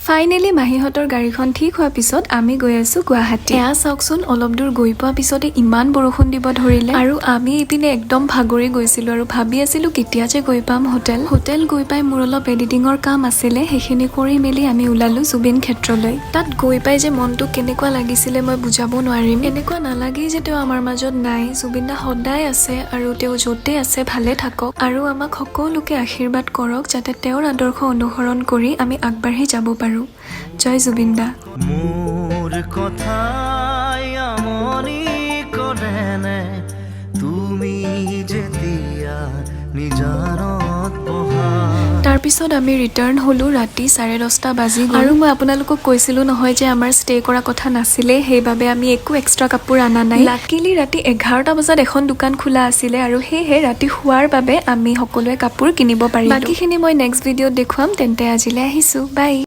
Finally মাহীহঁতৰ গাড়ীখন ঠিক হোৱাৰ পিছত আমি গৈ আছো গুৱাহাটী। এয়া চাওকচোন, অলপ দূৰ গৈ পোৱাৰ পিছতে ইমান বৰষুণ দিব ধৰিলে আৰু আমি ইপিনে একদম ভাগৰি গৈছিলো আৰু ভাবি আছিলো কেতিয়া যে গৈ পাম হোটেল গৈ পাই মোৰ অলপ এডিটিঙৰ কাম আছিলে, সেইখিনি কৰি মেলি আমি ওলালো জুবিন ক্ষেত্ৰলৈ। তাত গৈ পাই যে মনটো কেনেকুৱা লাগিছিলে মই বুজাব নোৱাৰিম। এনেকুৱা নালাগেই যে তেওঁ আমাৰ মাজত নাই। জুবিন দা সদায় আছে আৰু তেওঁ য'তে আছে ভালে থাকক আৰু আমাক সকলোকে আশীৰ্বাদ কৰক যাতে তেওঁৰ আদৰ্শ অনুসৰণ কৰি আমি আগবাঢ়ি যাব পাৰো। জয় জুবিন দা। মোৰ কথাই আমনি কৰেনে তুমি যেতিয়া নিজানত বহা। তাৰপিছত আমি ৰিটাৰ্ণ হলো ৰাতি 10:30 বাজি গ'ল। আৰু মই আপোনালোকক কৈছিলো নহয় যে আমাৰ ষ্টে কৰা কথা নাছিলে, সেইবাবে আমি একো এক্সট্ৰা কাপোৰ আনা নাই। লাকিলি ৰাতি 11টা বজাত এখন দোকান খোলা আছিলে আৰু সেয়েহে ৰাতি শোৱাৰ বাবে আমি সকলোৱে কাপোৰ কিনিব পাৰিলো। বাকীখিনি মই নেক্সট ভিডিঅ'ত দেখুৱাম। তেন্তে আজিলৈ আহিছো, বাই।